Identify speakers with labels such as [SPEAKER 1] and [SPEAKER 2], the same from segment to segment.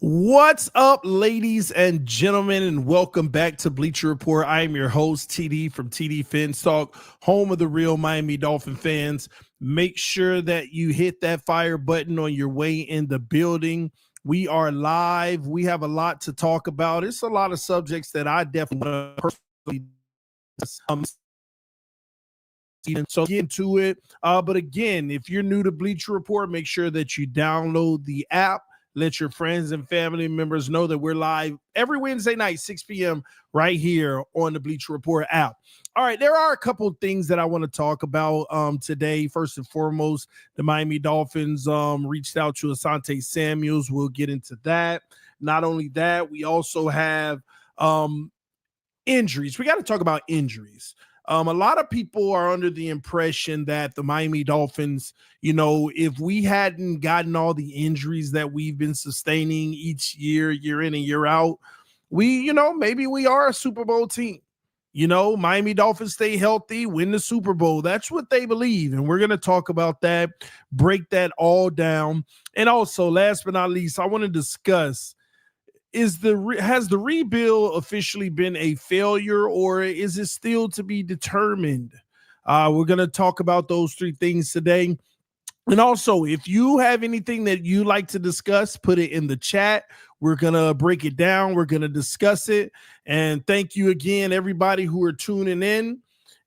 [SPEAKER 1] What's up, ladies and gentlemen, and welcome back to Bleacher Report. I am your host, TD from TD Fins Talk, home of the real Miami Dolphin fans. Make sure that you hit that fire button on your way in the building. We are live. We have a lot to talk about. It's a lot of subjects that I definitely want to personally so get into it. But again, if you're new to Bleacher Report, make sure that you download the app. Let your friends and family members know that we're live every Wednesday night, 6 p.m. right here on the Bleacher Report app. All right, there are a couple of things that I want to talk about today. First and foremost, the Miami Dolphins reached out to Asante Samuels. We'll get into that. Not only that, we also have injuries. We got to talk about injuries. A lot of people are under the impression that the Miami Dolphins, if we hadn't gotten all the injuries that we've been sustaining each year, year in and year out, maybe we are a Super Bowl team. Miami Dolphins stay healthy, win the Super Bowl. That's what they believe. And we're going to talk about that, break that all down. And also, last but not least, I want to discuss has the rebuild officially been a failure, or is it still to be determined? We're going to talk about those three things today. And also, if you have anything that you like to discuss, put it in the chat. We're going to break it down. We're going to discuss it. And thank you again, everybody who are tuning in.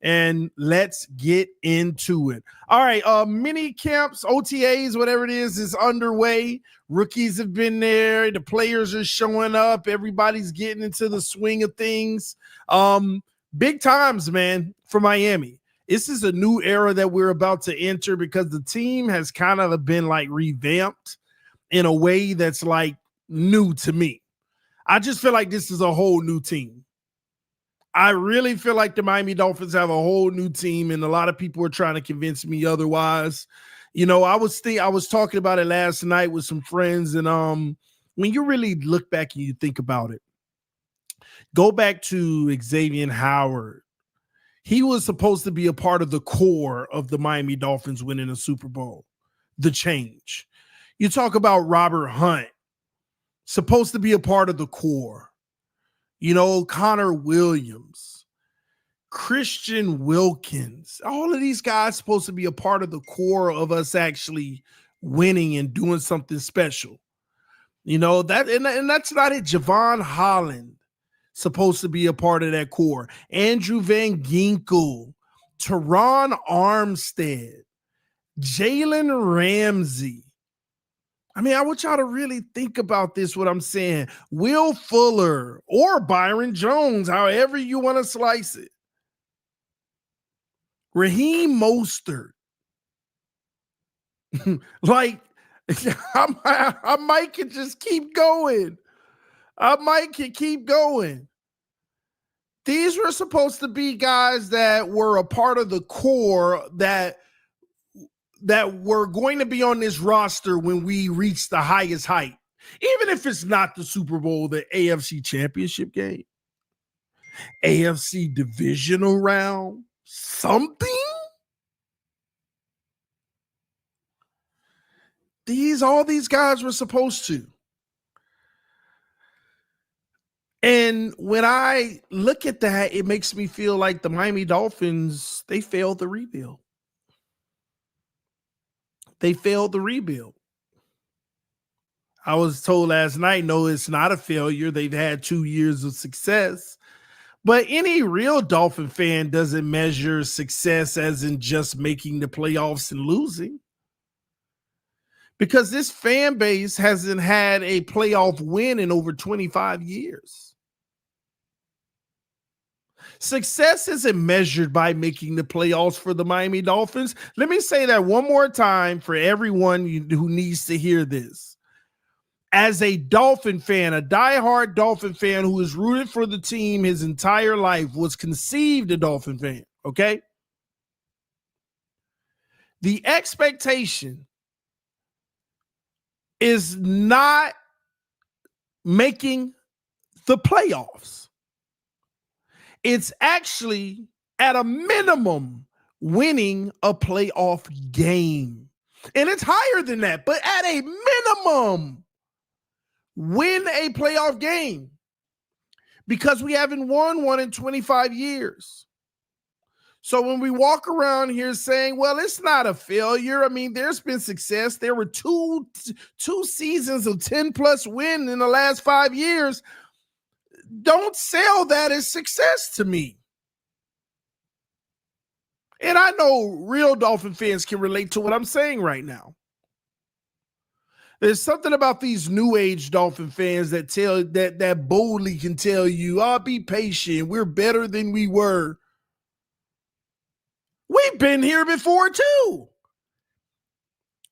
[SPEAKER 1] And let's get into it. All right, mini camps, OTAs, whatever it is underway. Rookies have been there. The players are showing up. Everybody's getting into the swing of things. Big times, man, for Miami. This is a new era that we're about to enter because the team has kind of been like revamped in a way that's like new to me. I just feel like this is a whole new team. I really feel like the Miami Dolphins have a whole new team, and a lot of people are trying to convince me otherwise. I was talking about it last night with some friends, and when you really look back and you think about it, go back to Xavier Howard. He was supposed to be a part of the core of the Miami Dolphins winning a Super Bowl, the change. You talk about Robert Hunt, supposed to be a part of the core. Connor Williams, Christian Wilkins, all of these guys supposed to be a part of the core of us actually winning and doing something special. And that's not it. Javon Holland supposed to be a part of that core. Andrew Van Ginkel, Teron Armstead, Jalen Ramsey. I want y'all to really think about this, what I'm saying. Will Fuller or Byron Jones, however you want to slice it. Raheem Mostert. Like, I might can just keep going. I might can keep going. These were supposed to be guys that were a part of the core that were going to be on this roster when we reach the highest height. Even if it's not the Super Bowl, the AFC Championship game, AFC Divisional Round, something? All these guys were supposed to. And when I look at that, it makes me feel like the Miami Dolphins, they failed the rebuild. They failed the rebuild. I was told last night, no, it's not a failure. They've had 2 years of success. But any real Dolphin fan doesn't measure success as in just making the playoffs and losing. Because this fan base hasn't had a playoff win in over 25 years. Success isn't measured by making the playoffs for the Miami Dolphins. Let me say that one more time for everyone who needs to hear this. As a Dolphin fan, a diehard Dolphin fan who has rooted for the team his entire life, was conceived a Dolphin fan, okay? The expectation is not making the playoffs. It's actually, at a minimum, winning a playoff game. And it's higher than that, but at a minimum, win a playoff game, because we haven't won one in 25 years. So when we walk around here saying, well, it's not a failure. I mean, there's been success. There were two seasons of 10-plus win in the last 5 years. Don't sell that as success to me. And I know real Dolphin fans can relate to what I'm saying right now. There's something about these new age Dolphin fans that boldly can tell you, "Oh, be patient. We're better than we were." We've been here before too.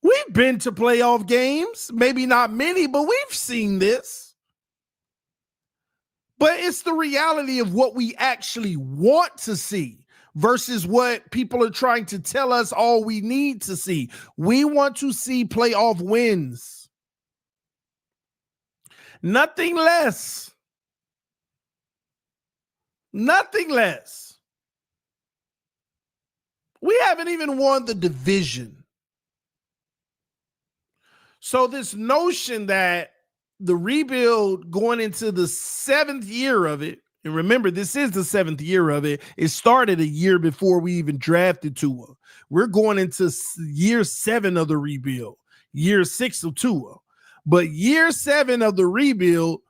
[SPEAKER 1] We've been to playoff games, maybe not many, but we've seen this. But it's the reality of what we actually want to see versus what people are trying to tell us all we need to see. We want to see playoff wins. Nothing less. Nothing less. We haven't even won the division. So this notion that the rebuild going into the 7th year of it, and remember, this is the 7th year of it. It started a year before we even drafted Tua. We're going into year 7 of the rebuild, year 6 of Tua. But year 7 of the rebuild,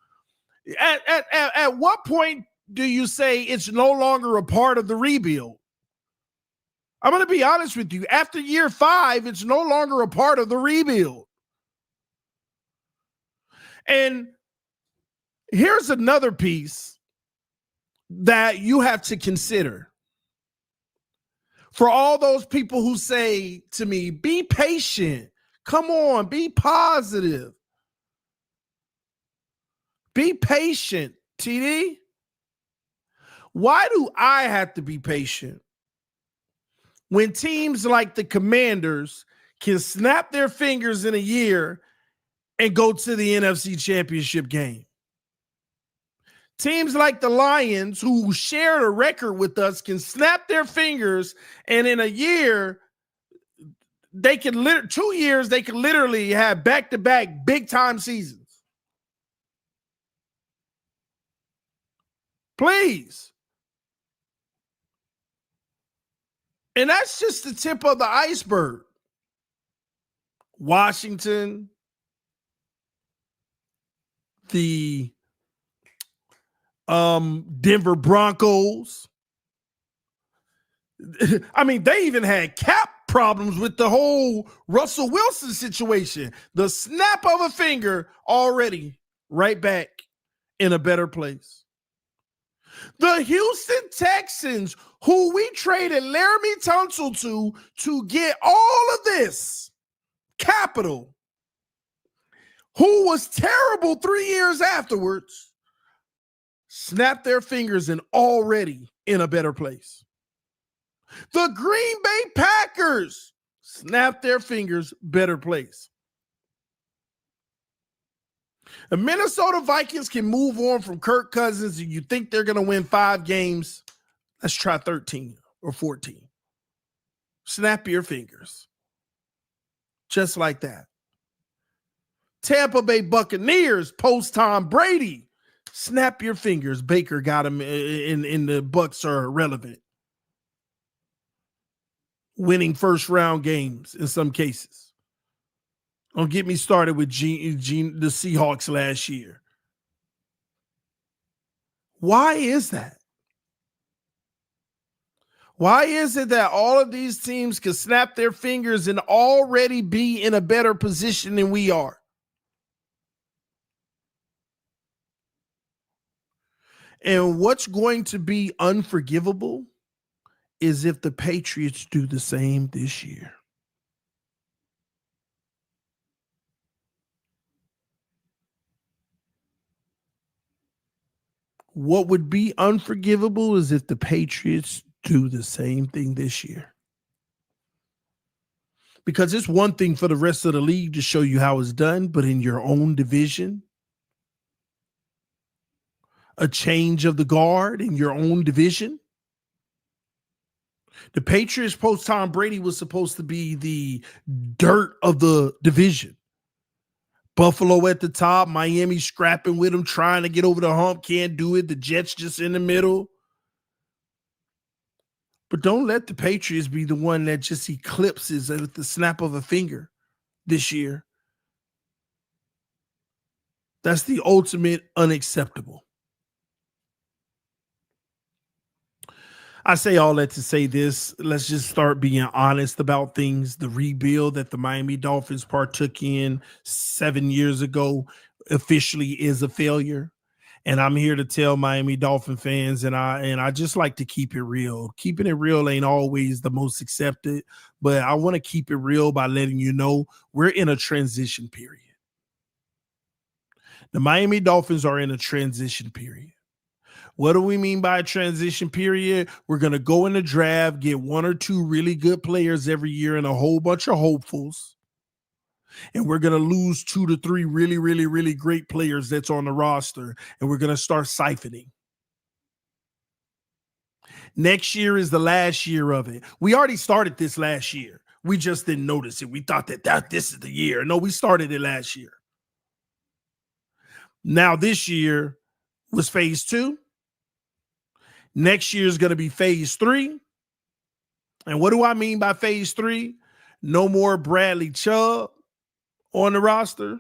[SPEAKER 1] at what point do you say it's no longer a part of the rebuild? I'm going to be honest with you. After year 5, it's no longer a part of the rebuild. And here's another piece that you have to consider. For all those people who say to me, be patient, come on, be positive. Be patient, TD. Why do I have to be patient when teams like the Commanders can snap their fingers in a year and go to the NFC Championship game? Teams like the Lions, who shared a record with us, can snap their fingers, and in a year, 2 years, they can literally have back-to-back big-time seasons. Please. And that's just the tip of the iceberg. Washington, the Denver Broncos. I mean, they even had cap problems with the whole Russell Wilson situation. The snap of a finger, already right back in a better place. The Houston Texans, who we traded Laramie Tunsil to get all of this capital, who was terrible 3 years afterwards, snapped their fingers and already in a better place. The Green Bay Packers snapped their fingers, better place. The Minnesota Vikings can move on from Kirk Cousins, and you think they're going to win 5 games. Let's try 13 or 14. Snap your fingers. Just like that. Tampa Bay Buccaneers post Tom Brady. Snap your fingers. Baker got him in the Bucs are irrelevant. Winning first-round games in some cases. Don't get me started with the Seahawks last year. Why is that? Why is it that all of these teams can snap their fingers and already be in a better position than we are? And what's going to be unforgivable is if the Patriots do the same this year. What would be unforgivable is if the Patriots do the same thing this year. Because it's one thing for the rest of the league to show you how it's done, but in your own division, a change of the guard in your own division. The Patriots post Tom Brady was supposed to be the dirt of the division. Buffalo at the top, Miami scrapping with them, trying to get over the hump, can't do it. The Jets just in the middle. But don't let the Patriots be the one that just eclipses at the snap of a finger this year. That's the ultimate unacceptable. I say all that to say this. Let's just start being honest about things. The rebuild that the Miami Dolphins partook in 7 years ago officially is a failure. And I'm here to tell Miami Dolphin fans, and I just like to keep it real. Keeping it real ain't always the most accepted, but I want to keep it real by letting you know we're in a transition period. The Miami Dolphins are in a transition period. What do we mean by a transition period? We're going to go in the draft, get one or two really good players every year and a whole bunch of hopefuls. And we're going to lose 2 to 3 really, really, really great players that's on the roster. And we're going to start siphoning. Next year is the last year of it. We already started this last year. We just didn't notice it. We thought that this is the year. No, we started it last year. Now this year was phase 2. Next year is going to be phase 3. And what do I mean by phase 3? No more Bradley Chubb on the roster.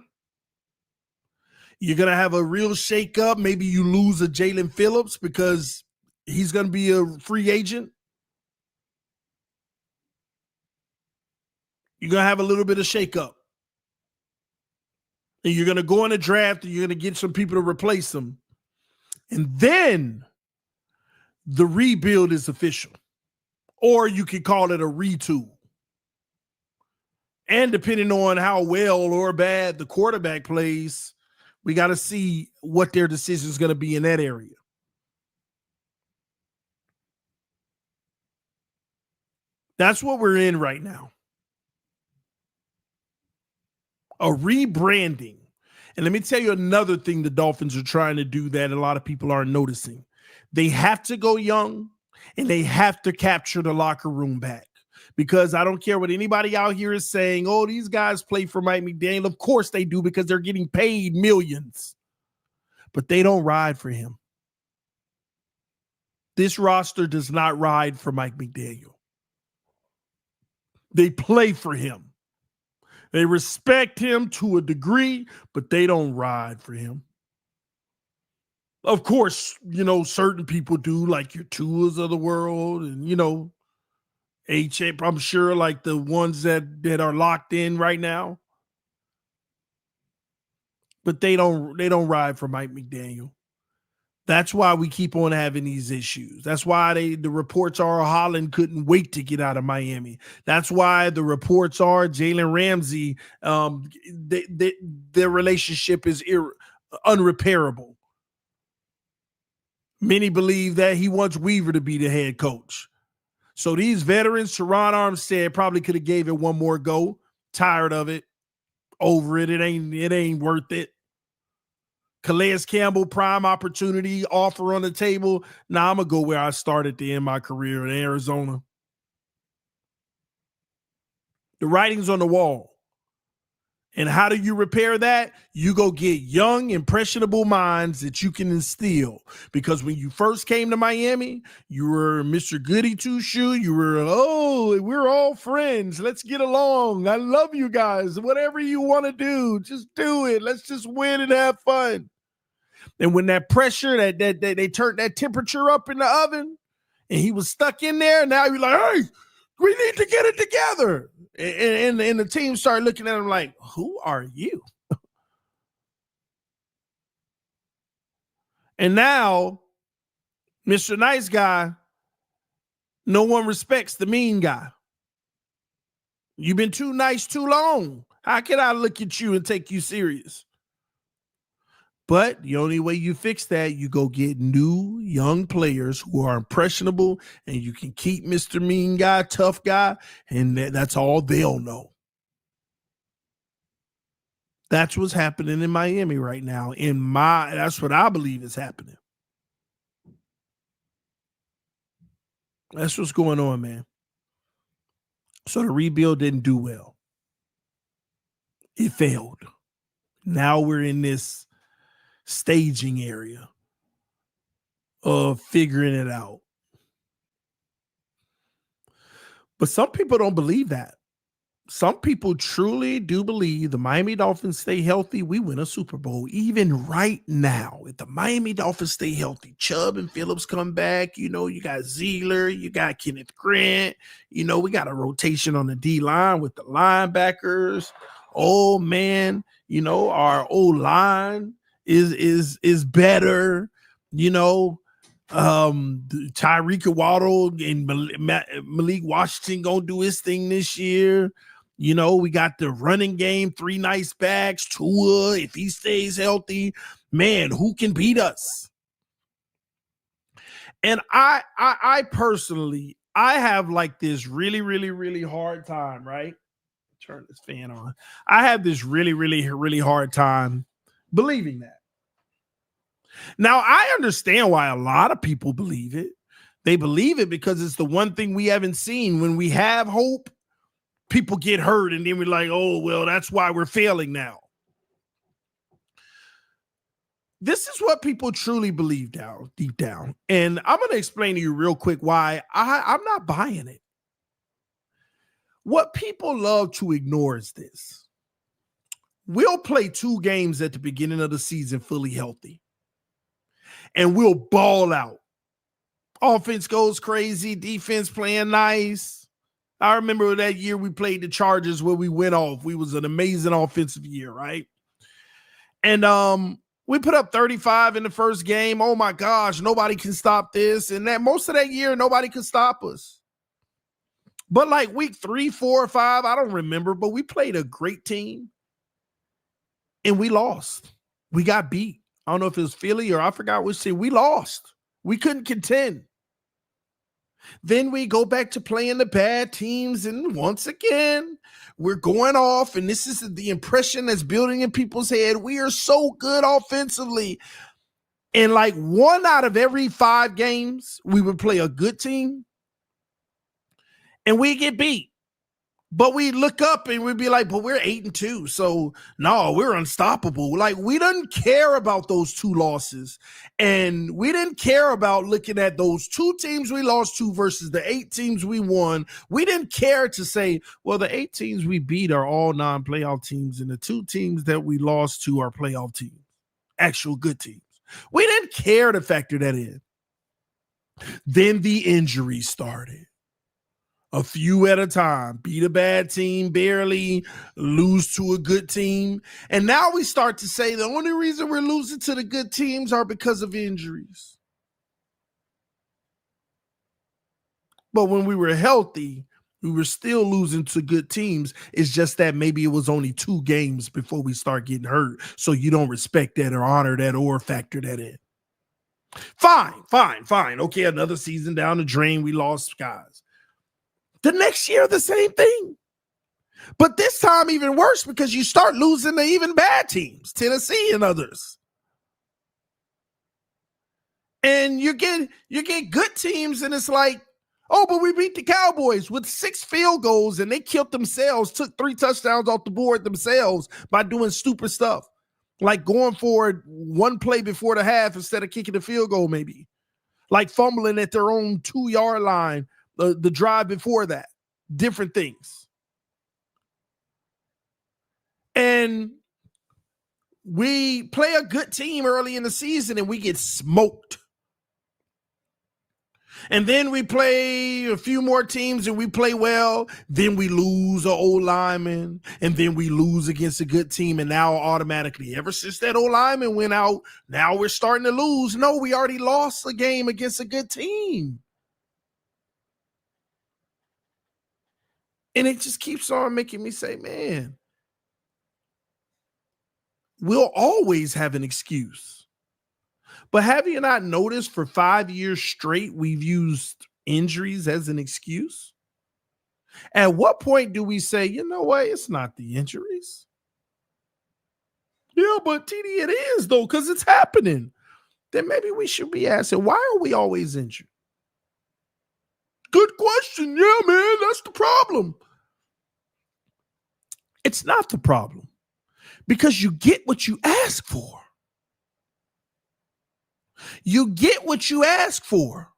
[SPEAKER 1] You're going to have a real shakeup. Maybe you lose a Jalen Phillips because he's going to be a free agent. You're going to have a little bit of shakeup. And you're going to go in the draft and you're going to get some people to replace them. And then the rebuild is official. Or you could call it a retool. And depending on how well or bad the quarterback plays, we got to see what their decision is going to be in that area. That's what we're in right now. A rebranding. And let me tell you another thing the Dolphins are trying to do that a lot of people aren't noticing. They have to go young and they have to capture the locker room back. Because I don't care what anybody out here is saying, oh, these guys play for Mike McDaniel. Of course they do because they're getting paid millions. But they don't ride for him. This roster does not ride for Mike McDaniel. They play for him. They respect him to a degree, but they don't ride for him. Of course, certain people do, like your Tuas of the world and, I'm sure like the ones that are locked in right now. But they don't ride for Mike McDaniel. That's why we keep on having these issues. That's why the reports are Holland couldn't wait to get out of Miami. That's why the reports are Jalen Ramsey, their relationship is unrepairable. Many believe that he wants Weaver to be the head coach. So these veterans, Teron Armstead probably could have gave it one more go. Tired of it. Over it. It ain't worth it. Calais Campbell, prime opportunity, offer on the table. Now I'm going to go where I started to end my career in Arizona. The writing's on the wall. And how do you repair that? You go get young, impressionable minds that you can instill. Because when you first came to Miami, you were Mr. Goody Two-Shoe. You were, we're all friends. Let's get along. I love you guys. Whatever you want to do, just do it. Let's just win and have fun. And when that pressure, that they turned that temperature up in the oven, and he was stuck in there, now you're like, hey, we need to get it together. And the team started looking at him like, who are you? And now, Mr. Nice Guy, no one respects the mean guy. You've been too nice too long. How can I look at you and take you serious? But the only way you fix that, you go get new young players who are impressionable, and you can keep Mr. Mean Guy, tough guy, and that's all they'll know. That's what's happening in Miami right now. That's what I believe is happening. That's what's going on, man. So the rebuild didn't do well. It failed. Now we're in this staging area of figuring it out. But some people don't believe that. Some people truly do believe the Miami Dolphins stay healthy, we win a Super Bowl. Even right now, if the Miami Dolphins stay healthy, Chubb and Phillips come back, you got Ziegler, you got Kenneth Grant, we got a rotation on the D line with the linebackers. Oh man, our O line is better, Tyreek Waddle and Malik Washington gonna do his thing this year. We got the running game, 3 nice backs. Tua, if he stays healthy, man, who can beat us? And I personally, I have like this really, really, really hard time, right? Turn this fan on. I have this really, really, really hard time believing that. Now, I understand why a lot of people believe it. They believe it because it's the one thing we haven't seen. When we have hope, people get hurt, and then we're like, oh, well, that's why we're failing now. This is what people truly believe deep down. And I'm going to explain to you real quick why I'm not buying it. What people love to ignore is this. We'll play 2 games at the beginning of the season fully healthy, and we'll ball out. Offense goes crazy, defense playing nice. I remember that year we played the Chargers where we went off. We was an amazing offensive year, right? And we put up 35 in the first game. Oh my gosh, nobody can stop this. And that most of that year, nobody could stop us. But like week 3, 4, or 5, I don't remember, but we played a great team and we lost. We got beat. I don't know if it was Philly or I forgot which team. We lost. We couldn't contend. Then we go back to playing the bad teams, and once again, we're going off, and this is the impression that's building in people's head. We are so good offensively. And like 1 out of every 5 games, we would play a good team, and we get beat. But we look up and we'd be like, but we're 8-2. So no, we're unstoppable. Like we didn't care about those 2 losses. And we didn't care about looking at those 2 teams we lost to versus the 8 teams we won. We didn't care to say, well, the 8 teams we beat are all non-playoff teams. And the 2 teams that we lost to are playoff teams, actual good teams. We didn't care to factor that in. Then the injuries started. A few at a time, beat a bad team, barely lose to a good team. And now we start to say the only reason we're losing to the good teams are because of injuries. But when we were healthy, we were still losing to good teams. It's just that maybe it was only 2 games before we start getting hurt. So you don't respect that or honor that or factor that in. Fine. Okay, another season down the drain, we lost guys. The next year, the same thing. But this time even worse because you start losing to even bad teams, Tennessee and others. And you get good teams, and it's like, oh, but we beat the Cowboys with 6 field goals, and they killed themselves, took 3 touchdowns off the board themselves by doing stupid stuff. Like going forward 1 play before the half instead of kicking the field goal, maybe. Like fumbling at their own 2-yard line. The drive before that, different things. And we play a good team early in the season and we get smoked. And then we play a few more teams and we play well. Then we lose an old lineman, and then we lose against a good team. And now automatically, ever since that old lineman went out, now we're starting to lose. No, we already lost a game against a good team. And it just keeps on making me say, man, we'll always have an excuse. But have you not noticed for 5 years straight, we've used injuries as an excuse? At what point do we say, you know what, it's not the injuries? Yeah, but TD, it is, though, because it's happening. Then maybe we should be asking, why are we always injured? Good question. Yeah, man, that's the problem. It's not the problem. Because you get what you ask for. You get what you ask for.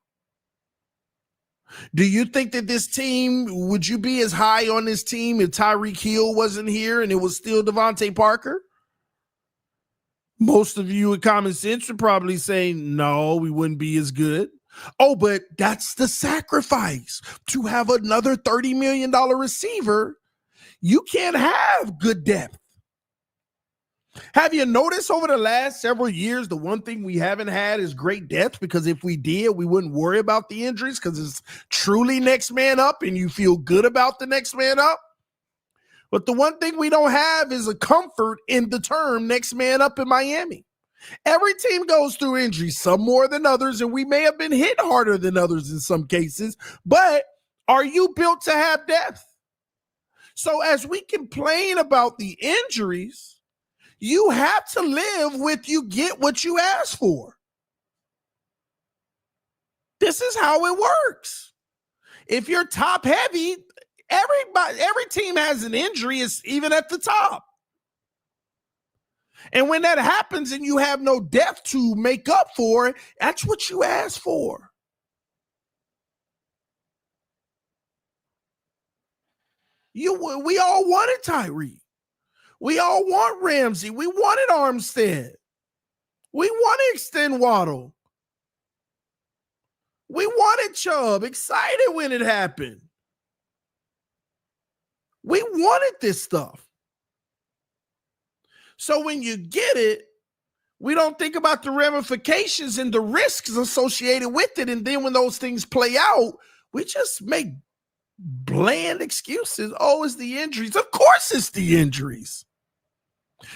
[SPEAKER 1] Do you think that this team, would you be as high on this team if Tyreek Hill wasn't here and it was still Devontae Parker? Most of you with common sense would probably say, no, we wouldn't be as good. Oh, but that's the sacrifice to have another $30 million receiver. You can't have good depth. Have you noticed over the last several years, the one thing we haven't had is great depth? Because if we did, we wouldn't worry about the injuries because it's truly next man up and you feel good about the next man up. But the one thing we don't have is a comfort in the term next man up in Miami. Every team goes through injuries, some more than others, and we may have been hit harder than others in some cases. But are you built to have depth? So as we complain about the injuries, you have to live with you get what you ask for. This is how it works. If you're top heavy, every team has an injury, it's even at the top. And when that happens and you have no depth to make up for it, that's what you ask for. We all wanted Tyreek. We all want Ramsey. We wanted Armstead. We wanted Extend Waddle. We wanted Chubb. Excited when it happened. We wanted this stuff. So when you get it, we don't think about the ramifications and the risks associated with it. And then when those things play out, we just make bland excuses. Oh, it's the injuries. Of course it's the injuries.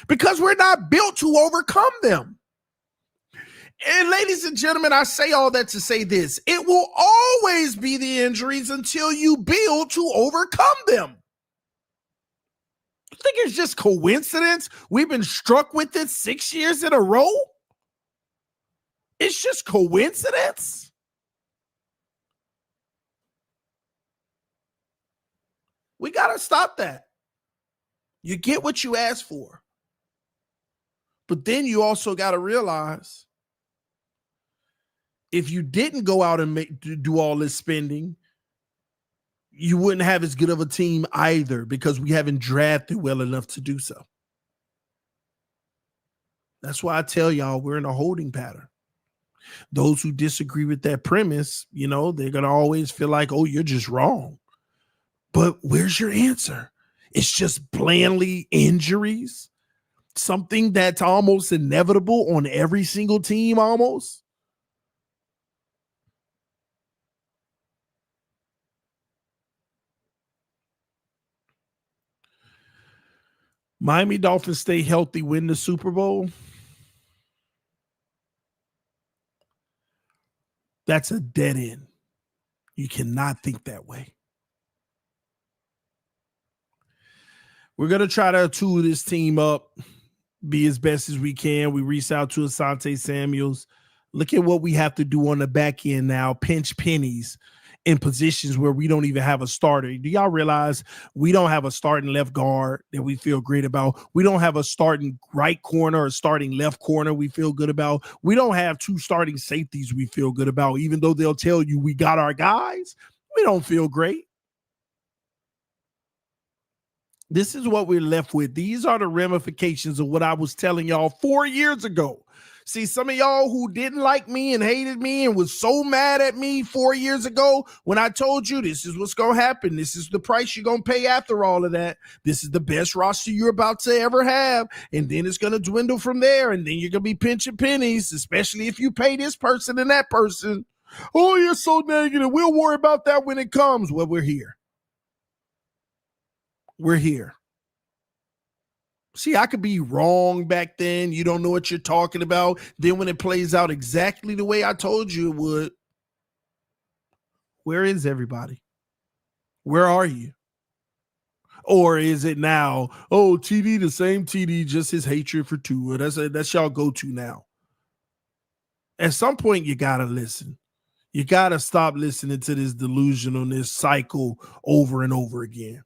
[SPEAKER 1] Because we're not built to overcome them. And ladies and gentlemen, I say all that to say this. It will always be the injuries until you build to overcome them. You think it's just coincidence we've been struck with it 6 years in a row? It's just coincidence? We got to stop that. You get what you ask for. But then you also got to realize if you didn't go out and do all this spending, you wouldn't have as good of a team either because we haven't drafted well enough to do so. That's why I tell y'all we're in a holding pattern. Those who disagree with that premise, they're going to always feel like, oh, you're just wrong. But where's your answer? It's just blandly injuries. Something that's almost inevitable on every single team almost. Miami Dolphins stay healthy, win the Super Bowl. That's a dead end. You cannot think that way. We're going to try to tool this team up, be as best as we can. We reached out to Asante Samuels. Look at what we have to do on the back end now, pinch pennies in positions where we don't even have a starter. Do y'all realize we don't have a starting left guard that we feel great about? We don't have a starting right corner or starting left corner we feel good about. We don't have two starting safeties we feel good about. Even though they'll tell you we got our guys, we don't feel great. This is what we're left with. These are the ramifications of what I was telling y'all 4 years ago. See, some of y'all who didn't like me and hated me and was so mad at me 4 years ago when I told you this is what's going to happen. This is the price you're going to pay after all of that. This is the best roster you're about to ever have. And then it's going to dwindle from there. And then you're going to be pinching pennies, especially if you pay this person and that person. Oh, you're so negative. We'll worry about that when it comes. Well, we're here. We're here. See, I could be wrong back then. You don't know what you're talking about. Then when it plays out exactly the way I told you it would, where is everybody? Where are you? Or is it now, oh, TD, the same TD, just his hatred for Tua. That's y'all go-to now. At some point, you got to listen. You got to stop listening to this delusion on this cycle over and over again.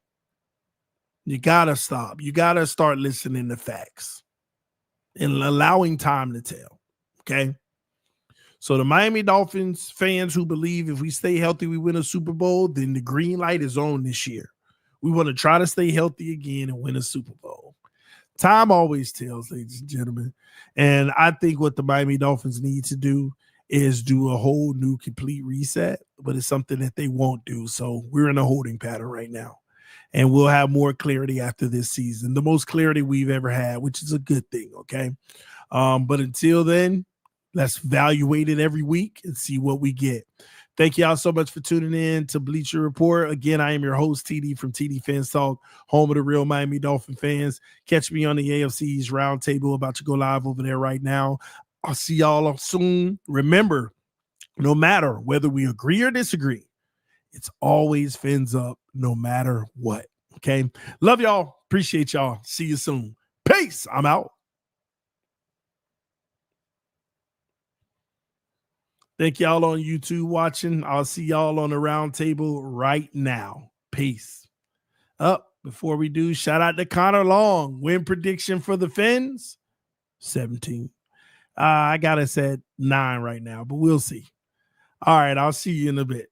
[SPEAKER 1] You gotta stop. You gotta start listening to facts and allowing time to tell. Okay. So the Miami Dolphins fans who believe if we stay healthy, we win a Super Bowl, then the green light is on this year. We want to try to stay healthy again and win a Super Bowl. Time always tells, ladies and gentlemen. And I think what the Miami Dolphins need to do is do a whole new complete reset, but it's something that they won't do. So we're in a holding pattern right now. And we'll have more clarity after this season, the most clarity we've ever had, which is a good thing. Okay. But until then, let's evaluate it every week and see what we get. Thank y'all so much for tuning in to Bleacher Report. Again, I am your host, TD from TD Fans Talk, home of the real Miami Dolphin fans. Catch me on the AFC's Roundtable, about to go live over there right now. I'll see y'all soon. Remember, no matter whether we agree or disagree, it's always fins up no matter what. Okay. Love y'all. Appreciate y'all. See you soon. Peace. I'm out. Thank y'all on YouTube watching. I'll see y'all on the round table right now. Peace. Before we do, shout out to Connor Long. Win prediction for the Fins, 17. I got us at 9 right now, but we'll see. All right, I'll see you in a bit.